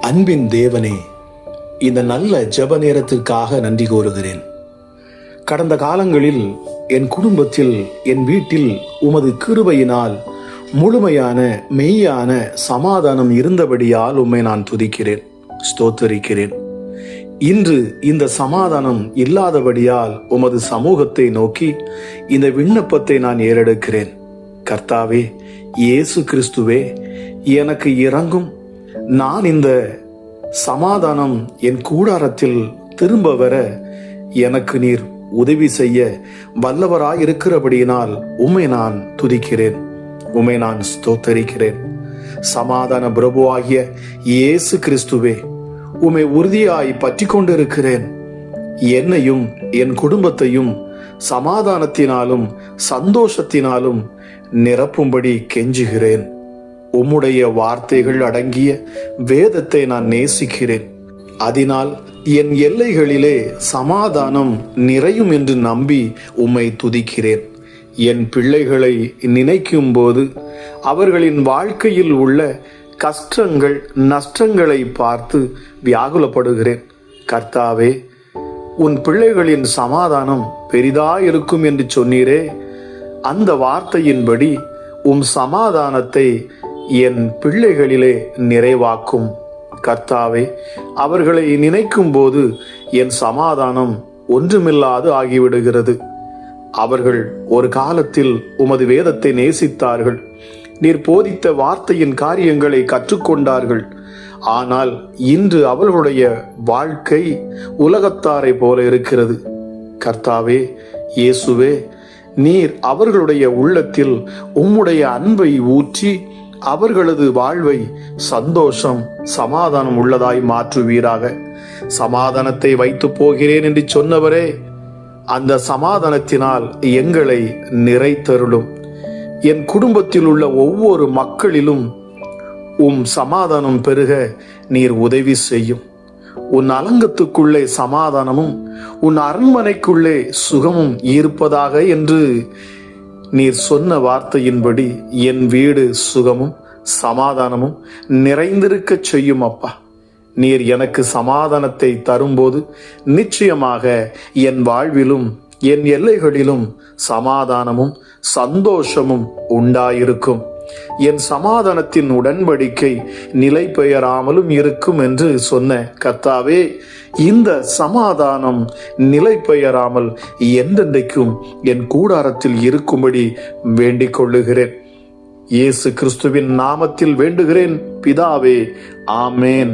அன்பின் தேவனே, இந்த நல்ல ஜெப நேரத்திற்காக நன்றி கூறுகிறேன். கடந்த காலங்களில் என் குடும்பத்தில், என் வீட்டில் உமது கிருபையினால் முழுமையான மெய்யான சமாதானம் இருந்தபடியால் உம்மை நான் துதிக்கிறேன், ஸ்தோத்தரிக்கிறேன். இன்று இந்த சமாதானம் இல்லாதபடியால் உமது சமூகத்தை நோக்கி இந்த விண்ணப்பத்தை நான் ஏறெடுக்கிறேன். கர்த்தாவே, இயேசு கிறிஸ்துவே, எனக்கு இரங்கும். நான் இந்த சமாதானம் என் கூடாரத்தில் திரும்ப வர எனக்கு நீர் உதவி செய்ய வல்லவராயிருக்கிறபடியினால் உம்மை நான் துதிக்கிறேன், உம்மை நான் ஸ்தோத்தரிக்கிறேன். சமாதான பிரபுவாகிய இயேசு கிறிஸ்துவே, உம்மை உறுதியாய் பற்றி கொண்டிருக்கிறேன். என்னையும் என் குடும்பத்தையும் சமாதானத்தினாலும் சந்தோஷத்தினாலும் நிரப்பும்படி கெஞ்சுகிறேன். உம்முடைய வார்த்தைகள் அடங்கிய வேதத்தை நான் நேசிக்கிறேன். அதனால் என் எல்லைகளிலே சமாதானம் நிறையும் என்று நம்பி உம்மை துதிக்கிறேன். என் பிள்ளைகளை நினைக்கும் போது அவர்களின் வாழ்க்கையில் உள்ள கஷ்டங்கள் நஷ்டங்களை பார்த்து வியாகுலப்படுகிறேன். கர்த்தாவே, உன் பிள்ளைகளின் சமாதானம் பெரிதாயிருக்கும் என்று சொன்னீரே, அந்த வார்த்தையின்படி உம் சமாதானத்தை என் பிள்ளைகளிலே நிறைவாக்கும். கர்த்தாவே, அவர்களை நினைக்கும் போது என் சமாதானம் ஒன்றுமில்லாது ஆகிவிடுகிறது. அவர்கள் ஒரு காலத்தில் உமது வேதத்தை நேசித்தார்கள், நீர் போதித்த வார்த்தையின் காரியங்களை கற்றுக்கொண்டார்கள். ஆனால் இன்று அவர்களுடைய வாழ்க்கை உலகத்தாரை போல இருக்கிறது. கர்த்தாவே, இயேசுவே, நீர் அவர்களுடைய உள்ளத்தில் உம்முடைய அன்பை ஊற்றி அவர்களது வாழ்வை சந்தோஷம் சமாதானம் உள்ளதாய் மாற்றுவீராக. சமாதானத்தை வைத்து போகிறேன் என்று சொன்னவரே, அந்த சமாதானத்தினால் எங்களை நிறைத்தருளும். என் குடும்பத்தில் உள்ள ஒவ்வொரு மக்களிலும் உம் சமாதானம் பெருக நீர் உதவி செய்யும். உன் அலங்கத்துக்குள்ளே சமாதானமும் உன் அரண்மனைக்குள்ளே சுகமும் இருப்பதாக என்று நீர் சொன்ன வார்த்தையின்படி என் வீடு சுகமும் சமாதானமும் நிறைந்திருக்க செய்யும். அப்பா, நீர் எனக்கு சமாதானத்தை தரும்போது நிச்சயமாக என் வாழ்விலும் என் எல்லைகளிலும் சமாதானமும் சந்தோஷமும் உண்டாயிருக்கும். என் சமாதானத்தின் உடன்படிக்கை நிலை பெயராமலும் இருக்கும் என்று சொன்ன கர்த்தாவே, இந்த சமாதானம் நிலை பெயராமல் என்றென்றைக்கும் என் கூடாரத்தில் இருக்கும்படி வேண்டிக் கொள்ளுகிறேன். இயேசு கிறிஸ்துவின் நாமத்தில் வேண்டுகிறேன் பிதாவே, ஆமேன்.